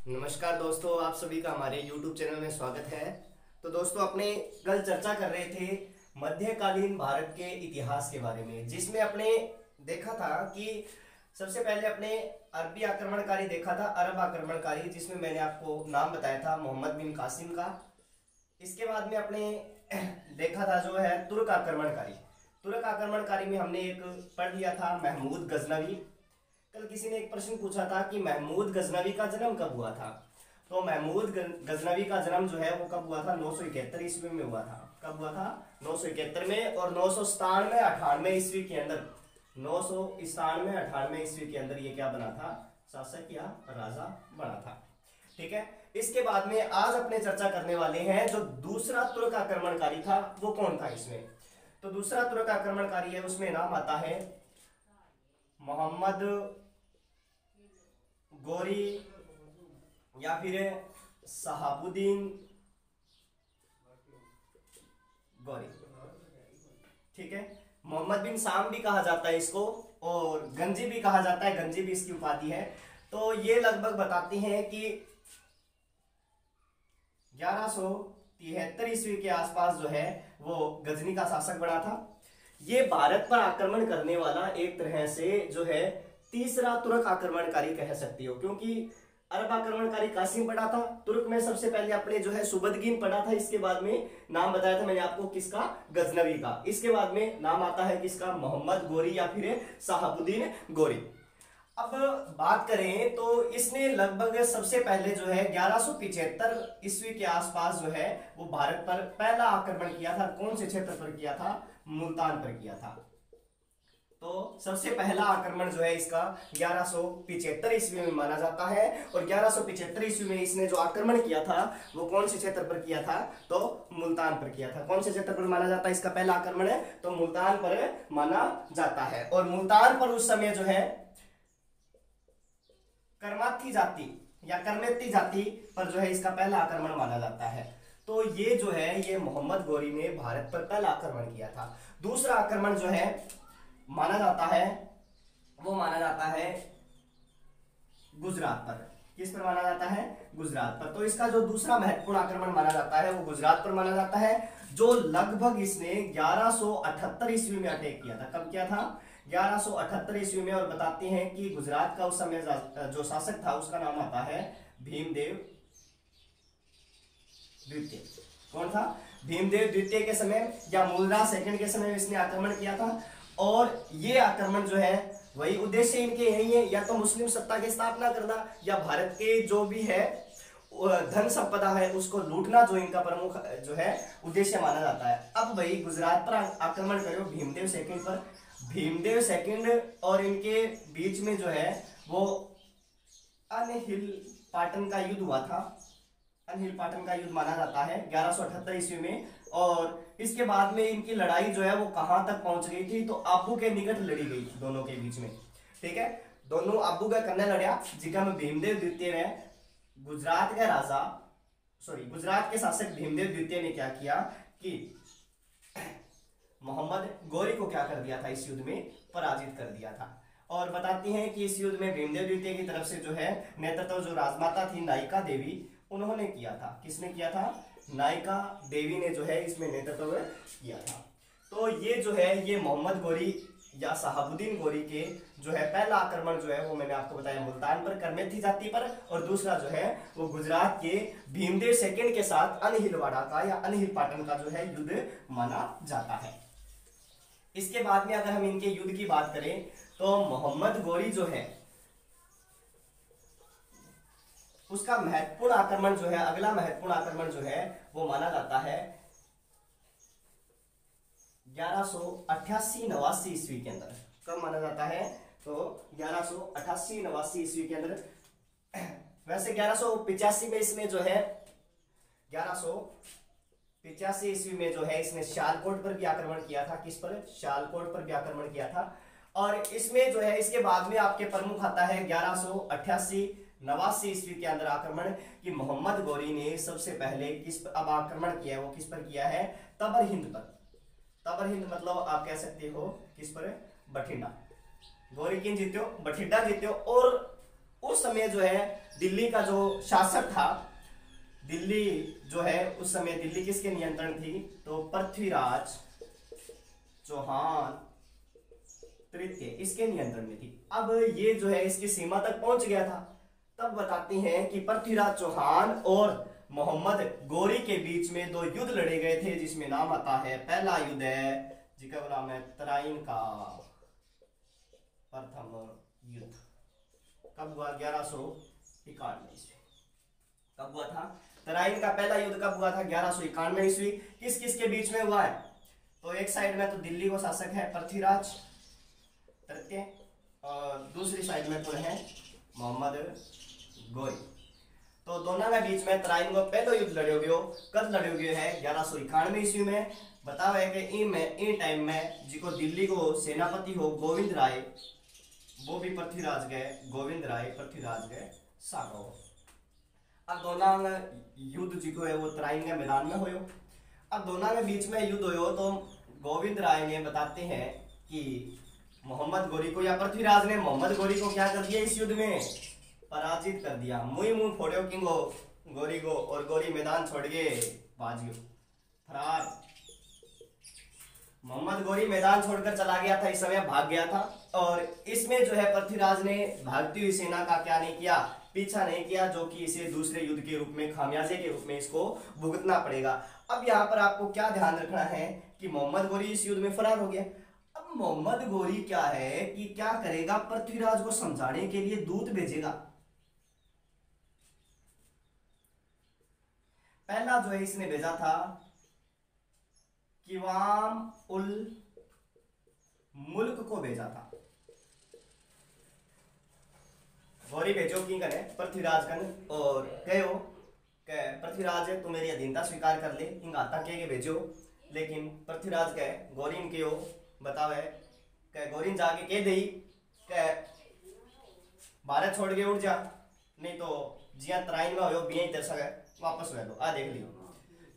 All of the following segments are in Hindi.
नमस्कार दोस्तों, आप सभी का हमारे YouTube चैनल में स्वागत है। तो दोस्तों, अपने कल चर्चा कर रहे थे मध्यकालीन भारत के इतिहास के बारे में, जिसमें अपने देखा था कि सबसे पहले अपने अरबी आक्रमणकारी देखा था, अरब आक्रमणकारी, जिसमें मैंने आपको नाम बताया था मोहम्मद बिन कासिम का। इसके बाद में अपने देखा था जो है तुर्क आक्रमणकारी। तुर्क आक्रमणकारी में हमने एक पढ़ लिया था महमूद गजनवी। कल किसी ने एक प्रश्न पूछा था कि महमूद गजनवी का जन्म कब हुआ था। तो महमूद गजनवी का जन्म जो है वो कब हुआ था? 971 ईस्वी में हुआ था। कब हुआ था? 971 में। और 997-98 ईस्वी के अंदर 997-98 ईस्वी के अंदर ये क्या बना था? शासक या राजा बना था। ठीक है। इसके बाद में आज अपने चर्चा करने वाले हैं जो दूसरा तुर्क आक्रमणकारी था वो कौन था इसमें। तो दूसरा तुर्क आक्रमणकारी है, उसमें नाम आता है मोहम्मद गोरी या फिर शहाबुद्दीन गौरी। ठीक है। मोहम्मद बिन साम भी कहा जाता है इसको, और गंजी भी कहा जाता है, गंजी भी इसकी उपाधि है। तो ये लगभग बताते हैं कि 1173 ईस्वी के आसपास जो है वो गजनी का शासक बना था। ये भारत पर आक्रमण करने वाला एक तरह से जो है तीसरा तुर्क आक्रमणकारी कह सकती हो, क्योंकि अरब आक्रमणकारी कासिम पड़ा था, तुर्क में सबसे पहले अपने जो है सुबदगीन पड़ा था, इसके बाद में नाम बताया था मैंने आपको किसका? गजनवी का। इसके बाद में नाम आता है किसका? मोहम्मद गोरी या फिर शहाबुद्दीन गोरी। अब बात करें तो इसने लगभग सबसे पहले जो है 1175 ईस्वी के आसपास जो है वो भारत पर पहला आक्रमण किया था। कौन से क्षेत्र पर किया था? मुल्तान पर किया था। तो सबसे पहला आक्रमण जो है इसका 1175 ईस्वी में माना जाता है। और 1175 ईस्वी में इसने जो आक्रमण किया था वो कौन से क्षेत्र पर किया था? तो मुल्तान पर किया था। कौन से क्षेत्र पर माना जाता है इसका पहला आक्रमण है? तो मुल्तान पर माना जाता है। और मुल्तान पर उस समय जो है कर्माथी जाति या कर्मेती जाति पर जो है इसका पहला आक्रमण माना जाता है। तो ये जो है ये मोहम्मद गोरी ने भारत पर पहला आक्रमण किया था। दूसरा आक्रमण जो है माना जाता है वो माना जाता है गुजरात पर। किस पर माना जाता है? गुजरात पर। तो इसका जो दूसरा महत्वपूर्ण आक्रमण माना जाता है वो गुजरात पर माना जाता है, जो लगभग इसने 1178 ईस्वी में अटैक किया था। कब किया था? 1178 ईस्वी में। और बताते हैं कि गुजरात का उस समय जो शासक था उसका नाम आता है भीमदेव द्वितीय। कौन था? भीमदेव द्वितीय के समय या मूलराज सेकंड के समय इसने आक्रमण किया था। और ये आक्रमण जो है वही उद्देश्य इनके यही है, या तो मुस्लिम सत्ता की स्थापना करना या भारत के जो भी है धन संपदा है उसको लूटना, जो इनका प्रमुख जो है उद्देश्य माना जाता है। अब भाई गुजरात पर आक्रमण करो भीमदेव सेकंड पर। भीमदेव सेकंड और इनके बीच में जो है वो अनहिल पाटन का युद्ध हुआ था। अनहिल पाटन का युद्ध माना जाता है 1178 ईस्वी में। और इसके बाद में इनकी लड़ाई जो है वो कहां तक पहुंच गई थी? तो आबू के निकट लड़ी गई थी दोनों के बीच में। ठीक है। दोनों आबू का कन्या लड़ा, जिका में भीमदेव द्वितीय ने गुजरात के राजा गुजरात के शासक भीमदेव द्वितीय ने क्या किया कि मोहम्मद गोरी को क्या कर दिया था? इस युद्ध में पराजित कर दिया था। और बताती हैं कि इस युद्ध में भीमदेव द्वितीय की तरफ से जो है नेतृत्व जो राजमाता थी नायिका देवी उन्होंने किया था। किसने किया था? नायिका देवी ने जो है इसमें नेतृत्व किया था। तो ये जो है ये मोहम्मद गोरी या शहाबुद्दीन गोरी के जो है पहला आक्रमण जो है वो मैंने आपको बताया मुल्तान पर, कर्मेथी जाति पर। और दूसरा जो है वो गुजरात के भीमदेव सेकंड के साथ अनहिलवाड़ा का या अनहिल पाटन का जो है युद्ध माना जाता है। इसके बाद में अगर हम इनके युद्ध की बात करें तो मोहम्मद गोरी जो है उसका महत्वपूर्ण आक्रमण जो है, अगला महत्वपूर्ण आक्रमण जो है वो माना जाता है 1188-89 ईस्वी के अंदर। कब माना जाता है? तो 1188-89 ईस्वी के अंदर। वैसे 1185 में इसमें जो है 1185 ईस्वी में जो है इसने शालकोट पर भी आक्रमण किया था। किस पर? शालकोट पर भी आक्रमण किया था। और इसमें जो है इसके बाद में आपके प्रमुख आता है 1188-89 ईस्वी के अंदर आक्रमण कि मोहम्मद गोरी ने सबसे पहले किस पर अब आक्रमण किया है? वो किस पर किया है? तबर हिंद पर। तबर हिंद मतलब आप कह सकते हो किस पर? बठिंडा। गौरी किन जीत्यो? बठिंडा जीत्यो। और उस समय जो है दिल्ली का जो शासक था, दिल्ली जो है उस समय दिल्ली किसके नियंत्रण थी, तो पृथ्वीराज चौहान तृतीय इसके नियंत्रण में थी। अब ये जो है इसकी सीमा तक पहुंच गया था। तब बताते हैं कि पृथ्वीराज चौहान और मोहम्मद गोरी के बीच में दो युद्ध लड़े गए थे, जिसमें नाम आता है, पहला युद्ध है जिसका नाम है तराइन का प्रथम युद्ध। कब हुआ, 1191 ईस्वी। कब हुआ था तराइन का पहला युद्ध, कब हुआ था, 1191 ईस्वी। किस किस के बीच में हुआ है, तो एक साइड में तो दिल्ली को शासक है पृथ्वीराज तृतीय, और दूसरी साइड में तो है मोहम्मद गोरी। तो दोनों के बीच में तराइन को पहलो युद्ध लड़ो गयो। कब लड़ो गयो है, 1191 ईस्वी में। बताओ है कि इन टाइम में जिको दिल्ली को सेनापति हो गोविंद राय, वो भी पृथ्वीराज गए, गोविंद राय पृथ्वीराज गए साको। अब दोनों युद्ध जिको है वो तराइन के मैदान में होयो। अब दोनों के बीच में युद्ध होयो तो गोविंद राय ने बताते हैं कि मोहम्मद गोरी को, या पृथ्वीराज ने मोहम्मद गोरी को क्या कर दिया, इस युद्ध में पराजित कर दिया। मुंह फोड़ो किंगो गोरी को, और गोरी मैदान छोड़ के भाग गयो, फरार। मोहम्मद गोरी मैदान छोड़कर चला गया था, इस समय भाग गया था। और इसमें जो है पृथ्वीराज ने भागती हुई सेना का क्या नहीं किया, पीछा नहीं किया, जो कि इसे दूसरे युद्ध के रूप में, खामियाजे के रूप में इसको भुगतना पड़ेगा। अब यहाँ पर आपको क्या ध्यान रखना है कि मोहम्मद गोरी इस युद्ध में फरार हो गया। अब मोहम्मद गोरी क्या है कि क्या करेगा, पृथ्वीराज को समझाने के लिए दूत भेजेगा। पहला जो है इसने भेजा था किवाम उल मुल्क को भेजा था। गौरी भेजो की करे पृथ्वीराज कन, और कहो पृथ्वीराज तू मेरी अधीनता स्वीकार कर ले, इंग आता के भेजो। लेकिन पृथ्वीराज कहे गौरीन के बतावे कह गौरीन जाके कह दई कह भारत छोड़ के उठ जा, नहीं तो जिया तराइन में हो बिया तर सके वापस रह दो। आ देख लियो।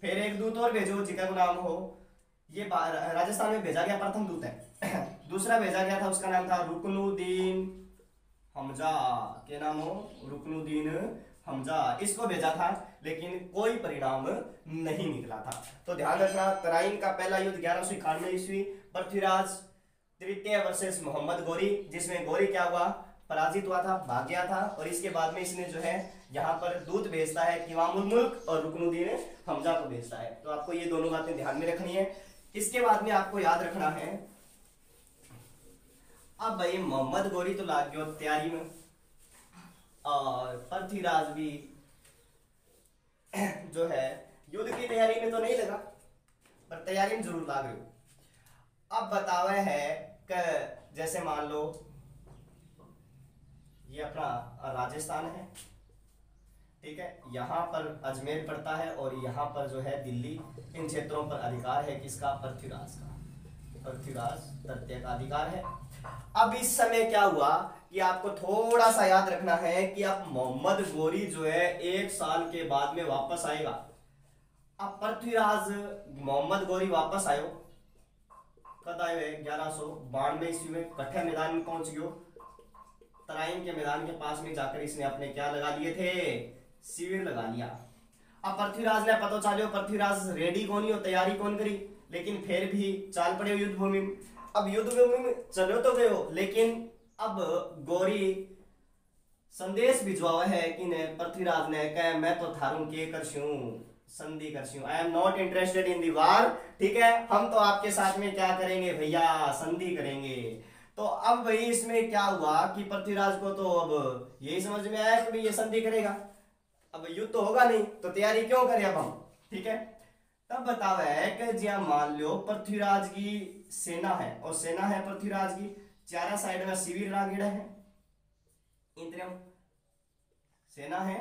फिर एक दूत और भेजो जिका नाम हो, ये राजस्थान में भेजा गया, प्रथम दूत है। दूसरा भेजा गया था, उसका नाम था रुकनुद्दीन हमजा, के नाम हो रुकनुद्दीन हमजा, इसको भेजा था, लेकिन कोई परिणाम नहीं निकला था। तो ध्यान रखना, तराइन का पहला युद्ध 1191 ईस्वी, पृथ्वीराज तृतीय वर्सेस मोहम्मद गोरी, जिसमें गोरी क्या हुआ, पराजित हुआ था, भाग गया था। और इसके बाद में इसने जो है यहाँ पर दूत भेजता है किवामुल मुल्क, और रुकनुद्दीन हमजा को भेजता है। तो आपको ये दोनों बातें ध्यान में रखनी है। इसके बाद में आपको याद रखना है, अब भाई मोहम्मद गोरी तो लाग गयो तैयारी में, और पृथ्वीराज भी जो है युद्ध की तैयारी में तो नहीं लगा, पर तैयारी में जरूर लाग गयो। अब बतावे है कि जैसे मान लो ये अपना राजस्थान है, ठीक है, यहाँ पर अजमेर पड़ता है, और यहाँ पर जो है दिल्ली। इन क्षेत्रों पर अधिकार है किसका, पृथ्वीराज का, पृथ्वीराज तृतीय का अधिकार है। अब इस समय क्या हुआ कि आपको थोड़ा सा याद रखना है कि अब मोहम्मद गोरी जो है 1 साल के बाद में वापस आएगा। अब पृथ्वीराज मोहम्मद गोरी वापस आयो, कद आयो है 1192 ईस्वी में, कट्ठे मैदान में पहुंच गयो। तराइन के मैदान के पास में जाकर इसने अपने क्या लगा लिए थे, शिविर लगा लिया। अब पृथ्वीराज ने पता चलो, पृथ्वीराज रेडी कौन ही हो, तैयारी कौन करी, लेकिन फिर भी चाल पड़े युद्ध भूमि में। अब युद्ध भूमि में चलो तो गए हो, लेकिन अब गोरी संदेश भिजवावा है कि ने पृथ्वीराज ने कहे मैं तो थारू के करशूं, संधि करशूं, I am not interested in the war, ठीक है, हम तो आपके साथ में क्या करेंगे भैया, संधि करेंगे। तो अब भाई इसमें क्या हुआ कि पृथ्वीराज को तो अब यही समझ में आया कि भाई ये संधि करेगा, अब युद्ध तो होगा नहीं, तो तैयारी क्यों करें अब हम, ठीक है। तब बतावा है कि जी मान लो पृथ्वीराज की सेना है, और सेना है पृथ्वीराज की, चारों साइड में शिविर लागेड़ा है, इंतरियम सेना है,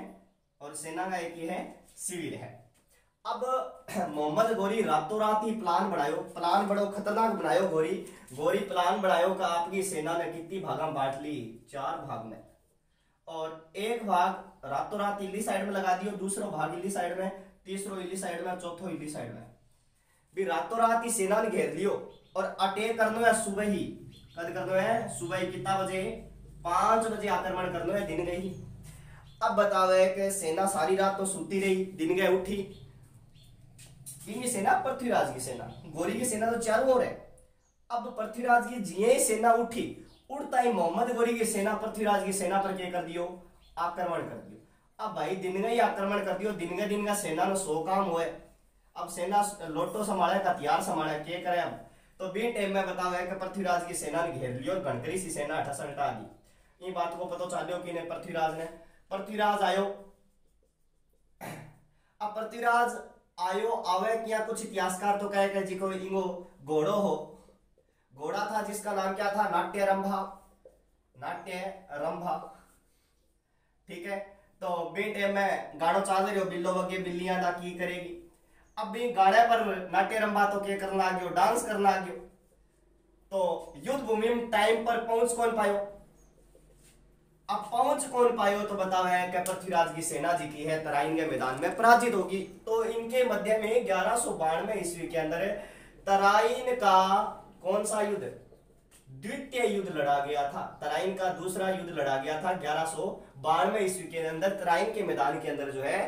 और सेना का एक ही है शिविर है। अब मोहम्मद गोरी रातों रात ही प्लान बनायो, प्लान बड़ो खतरनाक बनायो गोरी प्लान बनायो का आपकी सेना ने कितनी भागा बांट ली, 4 भाग में, और एक भाग रातों रात इली साइड में लगा दियो, दूसरा भाग इली साइड में, तीसरो इली साइड में, चौथो इली साइड में। भी रातों रात ही सेना ने घेर लियो, और अटैक करनो है सुबह ही, कद करनो है सुबह ही, कितना बजे, 5 बजे आक्रमण करनो है दिन गई। अब बताओ है कि सेना सारी रात तो सूती रही, दिन गए उठी। ये सेना पृथ्वीराज की सेना, गोरी की सेना तो चारों ओर है। अब पृथ्वीराज की जिये ही सेना उठी, उड़ता ही मोहम्मद गोरी की सेना पृथ्वीराज की सेना पर क्या कर दियो, आक्रमण कर दियो। अब भाई दिन का ही आक्रमण कर दियो, दिन का सेना ने 100 काम हुए। अब सेना लोटो संभाले, हथियार संभाले, क्या करे अब। तो बी टाइम में बताओ है कि पृथ्वीराज की सेना ने घेर लियो और गणकरी सी सेना हटा सलटा दी। ये बात को पता चलो कि पृथ्वीराज ने, पृथ्वीराज आयो। अब पृथ्वीराज आयो आवे क्या, कुछ इतिहासकार तो कहे जी को इंगो घोड़ो हो, घोड़ा था जिसका नाम क्या था, नाट्य रंभा, नाट्य रंभा। ठीक है, तो बेटे में गाड़ो चाल रही हो, बिल्लो वगे बिल्लियां ना की करेगी। अब भी गाड़े पर नाट्य रंभा तो क्या करना आ गयो, डांस करना आ गयो। तो युद्ध भूमि में टाइम पर पहुंच कौन पायो, अब पहुंच कौन पायो तो बताओ है कि पृथ्वीराज की सेना जी की है तराइन के मैदान में पराजित होगी। तो इनके मध्य में 1192 ईस्वी के अंदर तराइन का कौन सा युद्ध, द्वितीय युद्ध लड़ा गया था। तराइन का दूसरा युद्ध लड़ा गया था 1192 ईस्वी के अंदर, तराइन के मैदान के अंदर जो है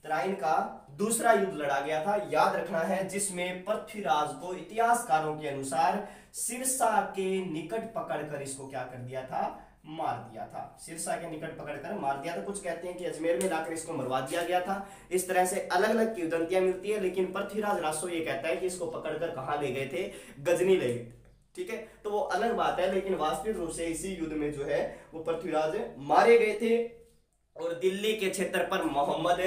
तराइन का दूसरा युद्ध लड़ा गया था, याद रखना है। जिसमें पृथ्वीराज को इतिहासकारों के अनुसार सिरसा के निकट पकड़कर इसको क्या कर दिया था, मार दिया था। सिरसा के निकट पकड़कर मार दिया था। कुछ कहते हैं कि अजमेर में लाकर इसको मरवा दिया गया था। इस तरह से अलग अलग किंवदंतियां मिलती है, लेकिन पृथ्वीराज रासो ये कहता है कि इसको पकड़कर कहां ले गए थे, गजनी ले गए थे। ठीक है, तो वो अलग बात है, लेकिन वास्तविक रूप से इसी युद्ध में जो है वो पृथ्वीराज मारे गए थे। और दिल्ली के क्षेत्र पर मोहम्मद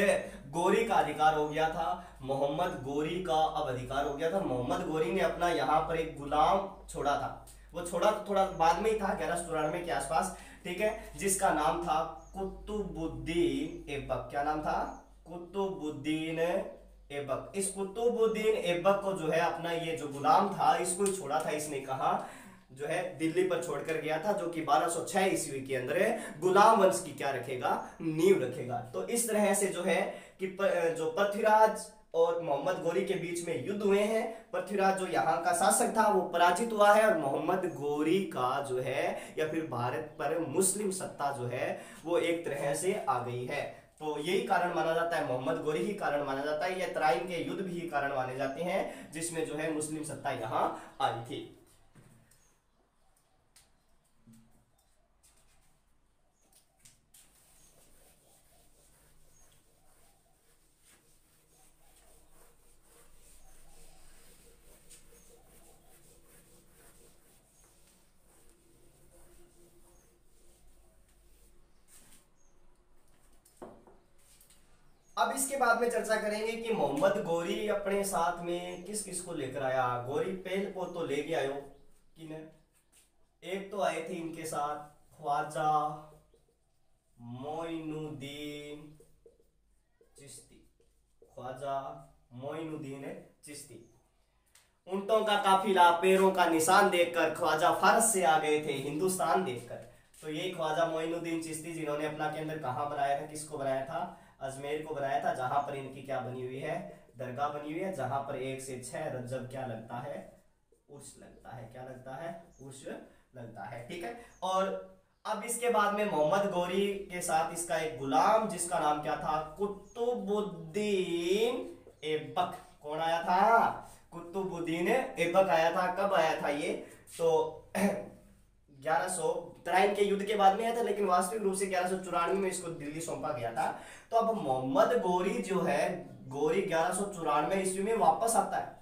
गोरी का अधिकार हो गया था। मोहम्मद गोरी का अब अधिकार हो गया था। मोहम्मद गोरी ने अपना यहाँ पर एक गुलाम छोड़ा था, वो छोड़ा तो थोड़ा बाद में ही था, 1194 के आसपास। ठीक है, जिसका नाम था कुतुबुद्दीन ऐबक। क्या नाम था, कुतुबुद्दीन ऐबक। इस कुतुबुद्दीन ऐबक को जो है अपना ये जो गुलाम था इसको ही छोड़ा था। इसने कहा जो है दिल्ली पर छोड़कर गया था, जो कि 1206 ईस्वी के अंदर गुलाम वंश की क्या रखेगा, नींव रखेगा। तो इस तरह से जो है कि जो पृथ्वीराज और मोहम्मद गोरी के बीच में युद्ध हुए हैं। पृथ्वीराज जो यहाँ का शासक था वो पराजित हुआ है, और मोहम्मद गोरी का जो है या फिर भारत पर मुस्लिम सत्ता जो है वो एक तरह से आ गई है। तो यही कारण माना जाता है, मोहम्मद गोरी ही कारण माना जाता है, या तराइन के युद्ध भी कारण माने जाते हैं जिसमें जो है मुस्लिम सत्ता यहाँ आई थी। अब इसके बाद में चर्चा करेंगे कि मोहम्मद गोरी अपने साथ में किस किस को लेकर आया। गोरी पहल को तो लेके आयो किने, एक तो आए थे इनके साथ ख्वाजा मोइनुद्दीन चिश्ती, ख्वाजा मोइनुद्दीन चिश्ती। ऊंटों का काफिला, पैरों का निशान देखकर ख्वाजा फारस से आ गए थे हिंदुस्तान देखकर। तो यही ख्वाजा मोइनुद्दीन चिश्ती जिन्होंने अपना केंद्र कहाँ बनाया था, किसको बनाया था, अजमेर को बनाया था, जहां पर इनकी क्या बनी हुई है, दरगाह बनी हुई है, जहां पर 1 से 6 रजब क्या लगता है, उर्स लगता है। क्या लगता है, उर्स लगता है। ठीक है, और अब इसके बाद में मोहम्मद गोरी के साथ इसका एक गुलाम जिसका नाम क्या था, कुतुबुद्दीन ऐबक। कौन आया था, कुतुबुद्दीन ऐबक आया था। कब आया था ये, तो 1193 के युद्ध के बाद में आया था, लेकिन वास्तविक रूप से 1194 में इसको दिल्ली सौंपा गया था। तो अब मोहम्मद गोरी जो है, गोरी 1194 ईस्वी में वापस आता है,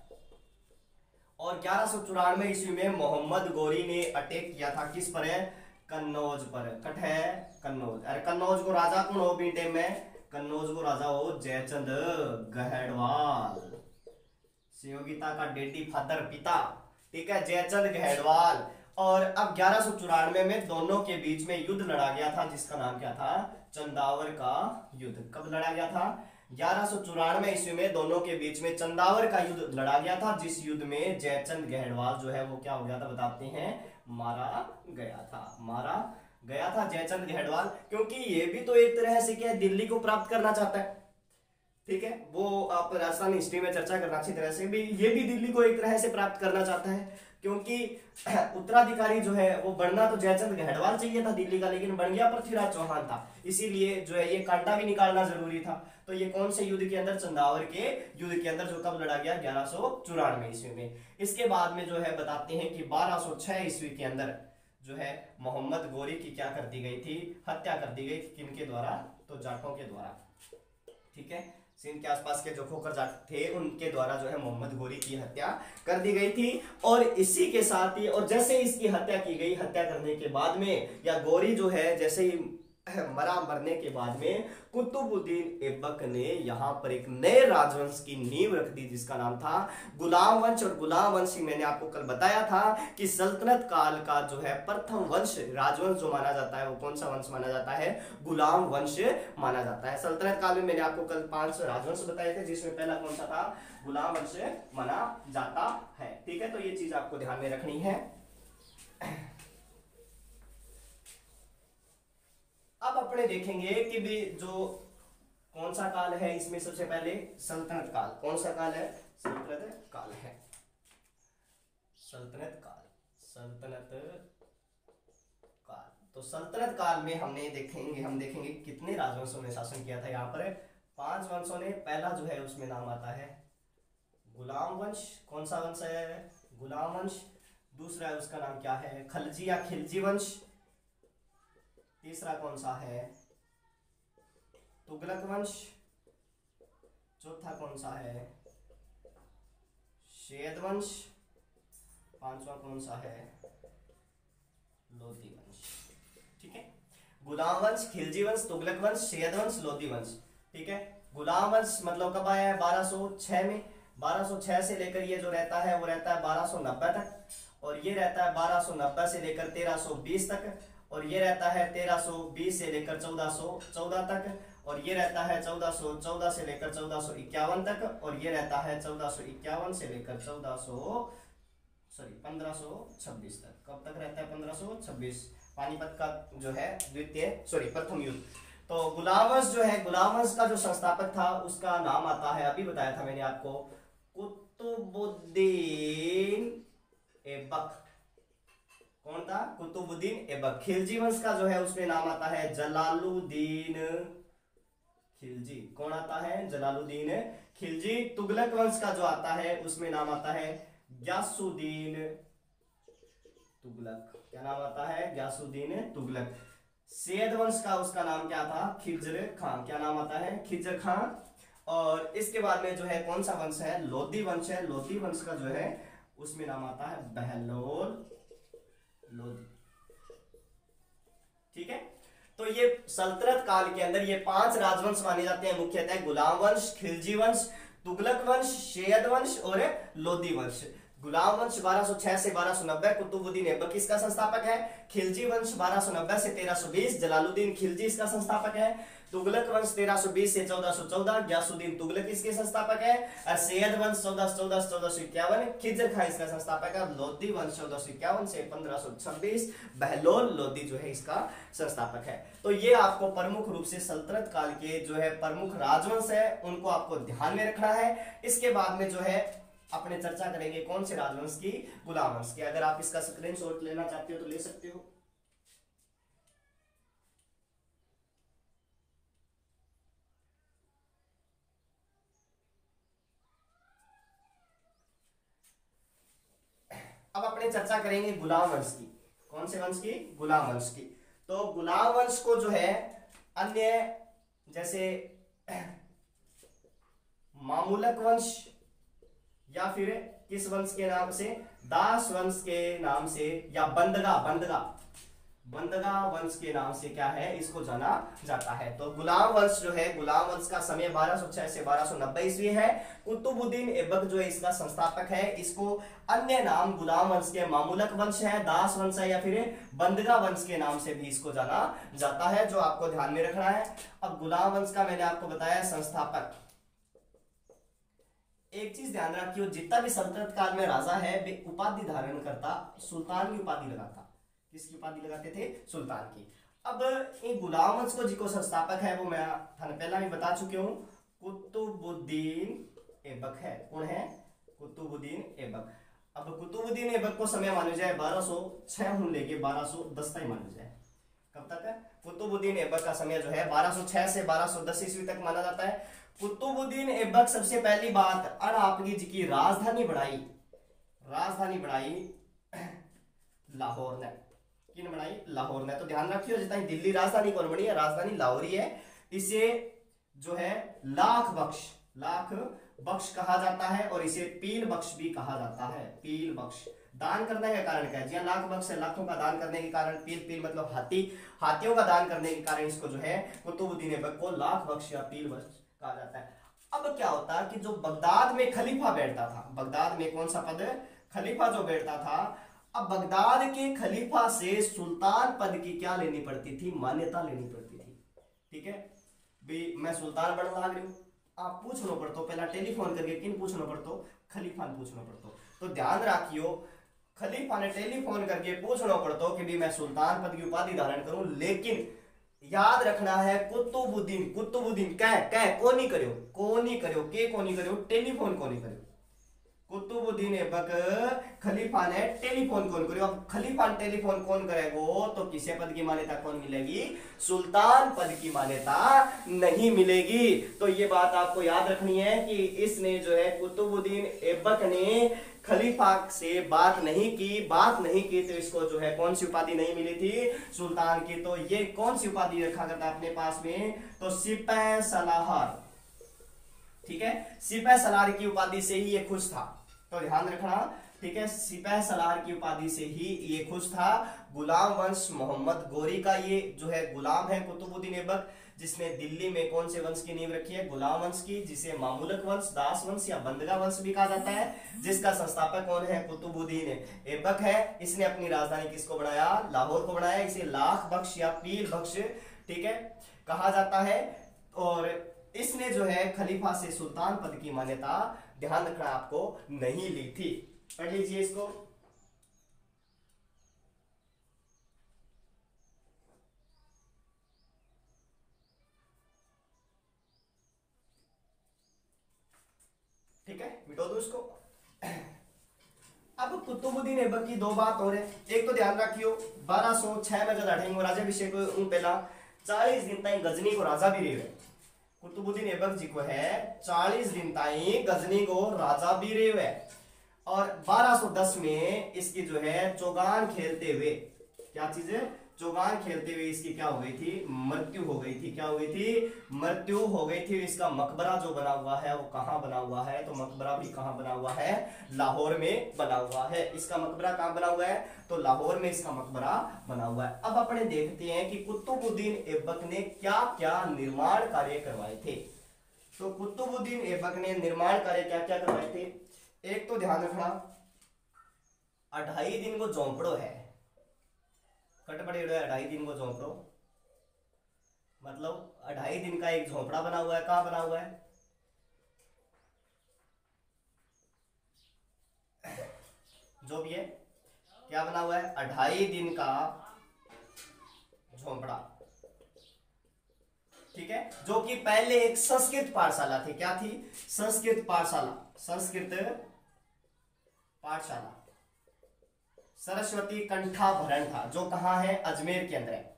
और 1194 ईस्वी में मोहम्मद गोरी ने अटैक किया था किस पर है, कन्नौज पर। कट है कन्नौज। अरे कन्नौज को राजा कौन हो बीटे में, कन्नौज को राजा हो जयचंद गहड़वाल, सहयोगिता का डेडी फादर पिता। ठीक है, जयचंद गहड़वाल। और अब 1194 में दोनों के बीच में युद्ध लड़ा गया था जिसका नाम क्या था, चंदावर का युद्ध। कब लड़ा गया था, 1194 ईस्वी में दोनों के बीच में चंदावर का युद्ध लड़ा गया था, जिस युद्ध में जयचंद गहड़वाल जो है वो क्या हो गया था, बताते हैं, मारा गया था। मारा गया था जयचंद गहड़वाल, क्योंकि ये भी तो एक तरह से क्या दिल्ली को प्राप्त करना चाहता है। ठीक है, वो आप राजस्थान हिस्ट्री में चर्चा करना अच्छी तरह से भी, ये भी दिल्ली को एक तरह से प्राप्त करना चाहता है। क्योंकि उत्तराधिकारी जो है वो बनना तो जयचंद गढ़वाल चाहिए था दिल्ली का, लेकिन बन गया पृथ्वीराज चौहान था। इसीलिए जो है ये कांटा भी निकालना जरूरी था। तो ये कौन से युद्ध के अंदर, चंदावर के युद्ध के अंदर, जो कब लड़ा गया 1194 ईस्वी में। इसके बाद में जो है बताते हैं कि 1206 ईस्वी के अंदर जो है मोहम्मद गोरी की क्या कर दी गई थी, हत्या कर दी गई थी। किनके द्वारा, तो जाटों के द्वारा। ठीक है, सिंध के आसपास के जो खोखर जाट थे उनके द्वारा जो है मोहम्मद गोरी की हत्या कर दी गई थी। और इसी के साथ ही, और जैसे इसकी हत्या की गई, हत्या करने के बाद में, या गोरी जो है जैसे ही मरने के बाद में कुतुबुद्दीन ऐबक ने यहाँ पर एक नए राजवंश की नींव रख दी, जिसका नाम था गुलाम वंश। और गुलाम वंश ही मैंने आपको कल बताया था कि सल्तनत काल का जो है प्रथम वंश, राजवंश जो माना जाता है, वो कौन सा वंश माना जाता है, गुलाम वंश माना जाता है। सल्तनत काल में मैंने आपको कल 5 राजवंश बताए थे, जिसमें पहला कौन सा था, गुलाम वंश माना जाता है। ठीक है, तो ये चीज आपको ध्यान में रखनी है। अब अपने देखेंगे कि भी जो कौन सा काल है इसमें, सबसे पहले सल्तनत काल। कौन सा काल है, सल्तनत काल है। सल्तनत काल, सल्तनत काल। तो सल्तनत काल में हम देखेंगे कितने राजवंशों ने शासन किया था। यहाँ पर 5 वंशों ने। पहला जो है उसमें नाम आता है गुलाम वंश। कौन सा वंश है, गुलाम वंश। दूसरा है उसका नाम क्या है, खलजी या खिलजी वंश। तीसरा कौन सा है, तुगलक वंश। चौथा कौन सा है, शेद वंश। पांचवा कौन सा है, लोधी वंश। ठीक है, गुलाम वंश, खिलजी वंश, तुगलक वंश, शेद वंश, लोधी वंश। ठीक है, गुलाम वंश मतलब कब आया है, 1206 में। 1206 से लेकर ये जो रहता है वो रहता है 1290 तक, और ये रहता है 1290 से लेकर 1320 तक, और ये रहता है 1320 से लेकर 1414 तक, और ये रहता है 1414 से लेकर 1451 तक, और ये रहता है 1451 से लेकर 1526 तक। कब तक रहता है, 1526, पानीपत का जो है प्रथम युद्ध। तो गुलाम वंश जो है, गुलाम वंश का जो संस्थापक था उसका नाम आता है, अभी बताया था मैंने आपको, कुतुबुद्दीन ऐबक। कौन था, कुतुबुद्दीन ऐबक। खिलजी वंश का जो है उसमें नाम आता है जलालुद्दीन खिलजी। कौन आता है, जलालुद्दीन खिलजी। तुगलक वंश का जो आता है उसमें नाम आता है ग्यासुद्दीन तुगलक। क्या नाम आता है, ग्यासुद्दीन तुगलक। सैयद वंश का उसका नाम क्या था, खिज्र खां। क्या नाम आता है, खिज्र खां। और इसके बाद में जो है कौन सा वंश है, लोधी वंश है। लोधी वंश का जो है उसमें नाम आता है बहलोल लोधी। ठीक है, तो ये सल्तनत काल के अंदर ये 5 राजवंश माने जाते हैं मुख्यतः, गुलाम वंश, खिलजी वंश, तुगलक वंश, शेयद वंश और लोधी वंश। गुलाम वंश 1206 से 1290, कुतुबुद्दीन ऐबक इसका संस्थापक है। खिलजी वंश 1290 से 1320, जलालुद्दीन खिलजी इसका संस्थापक है। तुगलक वंश 1320 से 1414, ग्यासुद्दीन तुगलक इसके संस्थापक है। और सैयद वंश 1414 से 1451, खिज्र खां इसका संस्थापक है। लोधी वंश 1451 से 1526, बहलोल लोधी जो है इसका संस्थापक है। तो ये आपको प्रमुख रूप से सल्तनत काल के जो है प्रमुख राजवंश है उनको आपको ध्यान में रखना है। इसके बाद में जो है अपने चर्चा करेंगे कौन से राजवंश की, गुलाम वंश की। अगर आप इसका स्क्रीनशॉट लेना चाहते हो तो ले सकते हो। अब अपने चर्चा करेंगे गुलाम वंश की। कौन से वंश की, गुलाम वंश की। तो गुलाम वंश को जो है अन्य जैसे मामूलक वंश या फिर किस वंश के नाम से, दास वंश के नाम से, या बंदगा वंश के नाम से क्या है, इसको जाना जाता है। तो गुलाम वंश जो है, गुलाम वंश का समय 1206 से 1290 ईस्वी है। कुतुबुद्दीन ऐबक जो है इसका संस्थापक है। इसको अन्य नाम गुलाम वंश के मामूलक वंश है, दास वंश है, या फिर बंदगा वंश के नाम से भी इसको जाना जाता है, जो आपको ध्यान में रखना है। अब गुलाम वंश का मैंने आपको बताया संस्थापक। एक चीज ध्यान रखियो, जितना भी सल्तनत काल में राजा है वे उपाधि धारण करता, सुल्तान की उपाधि लगाता। किसकी उपाधि लगाते थे, सुल्तान की। अब इन गुलाम वंश को जिसको संस्थापक है वो मैं पहला भी बता चुके हूं, कुतुबुद्दीन ऐबक है। कौन है, कुतुबुद्दीन ऐबक। अब कुतुबुद्दीन ऐबक को समय माना जाए 1206 हूं लेके 1210 तक माना जाए। कब तक है? कुतुबुद्दीन ऐबक का समय जो है 1206 से 1210 ईस्वी तक माना जाता है। कुतुबुद्दीन ऐबक सबसे पहली बात अड़ आपकी जी की राजधानी बढ़ाई लाहौर ने। किन बनाई? लाहौर ने। तो ध्यान रखियो जितना दिल्ली राजधानी कौन बनी है? राजधानी लाहौर ही है। इसे जो है लाख बख्श कहा जाता है और इसे पील बख्श भी कहा जाता है। पील बख्श दान करने का कारण क्या है? जी लाख बख्श है, लाखों का दान करने के कारण। पील मतलब हाथियों का दान करने के कारण इसको जो है कुतुबुद्दीन ऐबक को लाख बख्श या पील बख्श कहा जाता है। अब क्या होता है कि जो बगदाद में खलीफा बैठता था, बगदाद में कौन सा पद? खलीफा जो बैठता था। अब बगदाद के खलीफा से सुल्तान पद की क्या लेनी पड़ती थी? मान्यता लेनी पड़ती थी। ठीक है भाई, मैं सुल्तान बनने लाग रही हूं, आप पूछना पड़तो पहला टेलीफोन करके। किन पूछना पड़तो? खलीफा ने पूछना पड़तो। तो ध्यान रखियो, खलीफा ने टेलीफोन करके पूछना पड़तो कि भी मैं सुल्तान पद की उपाधि धारण करूं। लेकिन याद रखना है कुतुबुद्दीन कह कोनी करियो टेलीफोन कोनी करियो। कुतुबुद्दीन ऐबक खलीफा ने टेलीफोन कौन करियो। अब खलीफा ने टेलीफोन कौन करेगो तो किसे पद की मान्यता कौन मिलेगी? सुल्तान पद की मान्यता नहीं मिलेगी। तो ये बात आपको याद रखनी है कि इसने जो है कुतुबुद्दीन ऐबक ने खलीफा से बात नहीं की तो इसको जो है कौन सी उपाधि नहीं मिली थी? सुल्तान की। तो ये कौन सी उपाधि रखा करता है अपने पास में? तो सिपह सलाहर। ठीक है, सिपह सलार की उपाधि से ही ये खुश था। तो ध्यान रखना, ठीक है, सिपह सलार की उपाधि से ही ये खुश था। गुलाम वंश मोहम्मद गोरी का ये जो है गुलाम है कुतुबुद्दीन ऐबक, जिसने दिल्ली में कौन से वंश की नींव रखी है? गुलाम वंश की, जिसे मामूलक वंश, दास वंश या बंदगा वंश भी कहा जाता है, जिसका संस्थापक कौन है? कुतुबुद्दीन ऐबक है। इसने अपनी राजधानी किसको बनाया? लाहौर को बनाया। इसे लाख बख्श या पील बख्श, ठीक है, कहा जाता है। और इसने जो है खलीफा से सुल्तान पद की मान्यता, ध्यान रखना, आपको नहीं ली थी। पढ़ लीजिए इसको। ठीक है, मिटो दो इसको। अब कुतुबुद्दीन ऐबक की दो बात और है। एक तो ध्यान रखियो 1206 में जब हटेंगे राज्याभिषेक पहला 40 दिन तक गजनी को राजा भी रहे। कुतुबुद्दीन ऐबक जी को है 40 दिन तक गजनी को राजा भी रहे हुए। और 1210 में इसकी जो है चौगान खेलते हुए, क्या चीज है? चौगान खेलते हुए इसकी क्या हो गई थी? मृत्यु हो गई थी। क्या हो गई थी? मृत्यु हो गई थी। इसका मकबरा जो बना हुआ है वो कहां बना हुआ है? तो मकबरा भी कहां बना हुआ है? लाहौर में बना हुआ है। इसका मकबरा कहां बना हुआ है? तो लाहौर में इसका मकबरा बना हुआ है। अब अपने देखते हैं कि कुतुबुद्दीन ऐबक ने क्या क्या निर्माण कार्य करवाए थे। तो कुतुबुद्दीन ऐबक ने निर्माण कार्य क्या क्या करवाए थे? एक तो ध्यान रखना, 2.5 दिन को झोंपड़ो है। कट पड़े 2.5 दिन को झोंपड़ो, मतलब 2.5 दिन का एक झोंपड़ा बना हुआ है। कहां बना हुआ है? जो भी है, क्या बना हुआ है? 2.5 दिन का झोंपड़ा। ठीक है, जो कि पहले एक संस्कृत पाठशाला थी। क्या थी? संस्कृत पाठशाला सरस्वती कंठाभरण था, जो कहां है? अजमेर के अंदर है।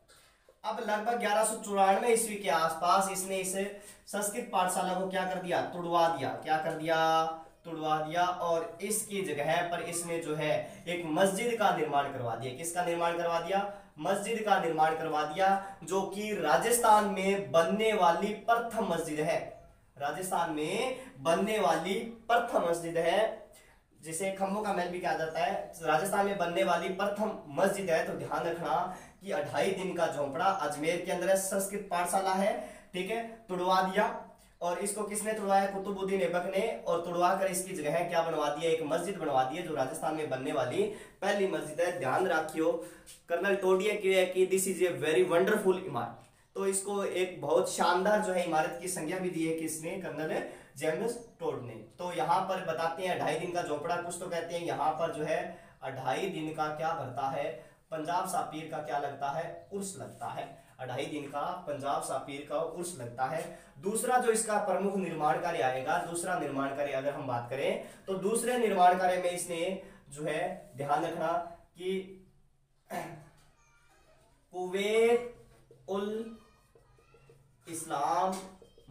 अब लगभग 1194 ईस्वी के आसपास इसने इस संस्कृत पाठशाला को क्या कर दिया? तुड़वा दिया। क्या कर दिया? तुड़वा दिया। और इसकी जगह पर इसने जो है एक मस्जिद का निर्माण करवा दिया। किसका निर्माण करवा दिया? मस्जिद का निर्माण करवा दिया, जो कि राजस्थान में बनने वाली प्रथम मस्जिद है। राजस्थान में बनने वाली प्रथम मस्जिद है, जिसे खंभों का महल भी कहा जाता है। राजस्थान में बनने वाली प्रथम मस्जिद है। तो ध्यान रखना कि 2.5 दिन का झोंपड़ा अजमेर के अंदर संस्कृत पाठशाला है। ठीक है, तुड़वा दिया। और इसको किसने तुड़वाया? कुतुबुद्दीन ऐबक ने। और तुड़वा कर इसकी जगह क्या बनवा दिया? एक मस्जिद बनवा दी है, जो राजस्थान में बनने वाली पहली मस्जिद है। ध्यान रखियो, कर्नल टोडिया की this is a very wonderful इमारत। तो इसको एक बहुत शानदार जो है इमारत की संज्ञा भी दी है किसने? कर्नल जेम्स टोड ने। तो यहाँ पर बताते हैं 2.5 दिन का झोंपड़ा, कुछ तो कहते हैं यहाँ पर जो है 2.5 दिन का क्या भरता है? पंजाब सापीर का क्या लगता है? उर्स लगता है। 2.5 दिन का पंजाब सापीर का उर्स लगता है। दूसरा जो इसका प्रमुख निर्माण कार्य आएगा, दूसरा निर्माण कार्य अगर हम बात करें तो दूसरे निर्माण कार्य में इसने जो है ध्यान रखना कि कुवैत उल इस्लाम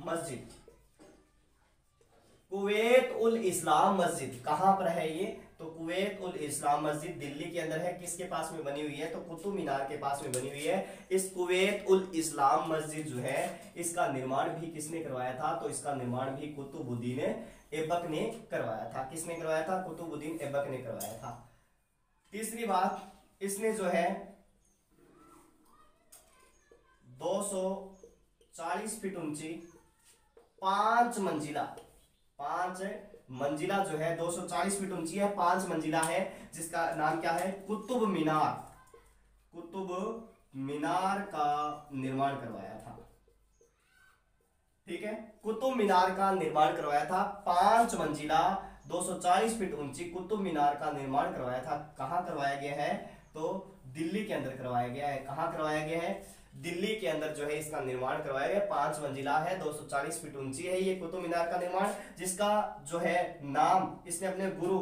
मस्जिद, कुवैत उल इस्लाम मस्जिद कहां पर है ये? तो कुवैत उल इस्लाम मस्जिद दिल्ली के अंदर है। किसके पास में बनी हुई है? तो कुतुब मीनार के पास में बनी हुई है। इस कुवैत उल इस्लाम मस्जिद जो है इसका निर्माण भी किसने करवाया था? तो इसका निर्माण भी कुतुबुद्दीन ऐबक ने करवाया था। किसने करवाया था? कुतुबुद्दीन ऐबक ने करवाया था। तीसरी बात, इसने जो है 240 फीट ऊंची 5 मंजिला जो है 240 फीट ऊंची है, 5 मंजिला है, जिसका नाम क्या है? कुतुब मीनार। कुतुब मीनार का निर्माण करवाया था। ठीक है, कुतुब मीनार का निर्माण करवाया था। 5 मंजिला 240 फीट ऊंची कुतुब मीनार का निर्माण करवाया था। कहां करवाया गया है? तो दिल्ली के अंदर करवाया गया है। कहां करवाया गया है? दिल्ली के अंदर जो है इसका निर्माण करवाया गया। 5 मंजिला है, 240 फीट ऊंची है ये कुतुब मीनार का निर्माण, जिसका जो है नाम इसने अपने गुरु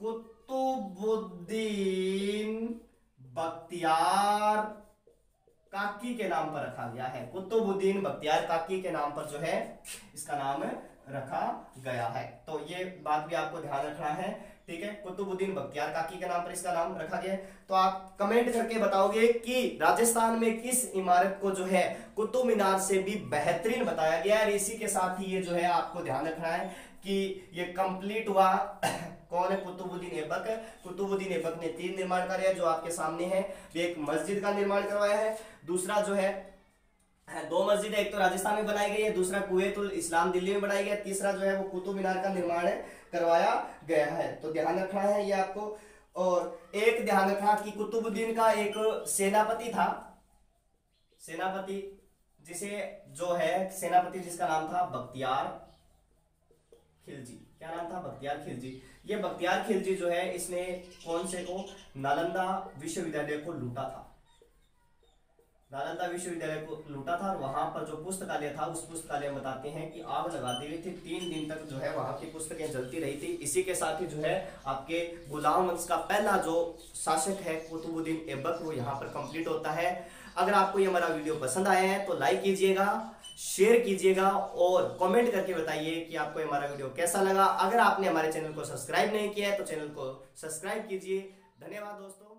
कुतुबुद्दीन बख्तियार काकी के नाम पर रखा गया है। कुतुबुद्दीन बख्तियार काकी के नाम पर जो है इसका नाम रखा गया है। तो ये बात भी आपको ध्यान रखना है। ठीक है, कुतुबुद्दीन बख्तियार काकी के नाम पर इसका नाम रखा गया है। तो आप कमेंट करके बताओगे कि राजस्थान में किस इमारत को जो है कुतुब मीनार से भी बेहतरीन बताया गया है। इसी के साथ ही ये जो है आपको ध्यान रखना है कि ये कंप्लीट हुआ। कौन है? कुतुबुद्दीन ऐबक। कुतुबुद्दीन ऐबक ने 3 निर्माण कार्य जो आपके सामने है। एक मस्जिद का निर्माण करवाया है, दूसरा जो है 2 मस्जिद है, एक तो राजस्थान में बनाई गई है, दूसरा कुवैत उल इस्लाम दिल्ली में बनाई गई है, तीसरा जो है वो कुतुब मीनार का निर्माण करवाया गया है। तो ध्यान रखना है ये आपको। और एक ध्यान रखना कि कुतुबुद्दीन का एक सेनापति था, सेनापति जिसे जो है सेनापति जिसका नाम था बख्तियार खिलजी। क्या नाम था? बख्तियार खिलजी। ये बख्तियार खिलजी जो है इसने कौन से को? नालंदा विश्वविद्यालय को लूटा था। नालंदा विश्वविद्यालय को लूटा था और वहां पर जो पुस्तकालय था उस पुस्तकालय में बताते हैं कि आग लगा दी गई थी। 3 दिन तक जो है वहां की पुस्तकें जलती रही थी। इसी के साथ ही जो है आपके गुलाम वंश का पहला जो शासक है कुतुबुद्दीन ऐबक वो यहाँ पर कंप्लीट होता है। अगर आपको ये हमारा वीडियो पसंद आया है तो लाइक कीजिएगा, शेयर कीजिएगा और कमेंट करके बताइए कि आपको हमारा वीडियो कैसा लगा। अगर आपने हमारे चैनल को सब्सक्राइब नहीं किया है तो चैनल को सब्सक्राइब कीजिए। धन्यवाद दोस्तों।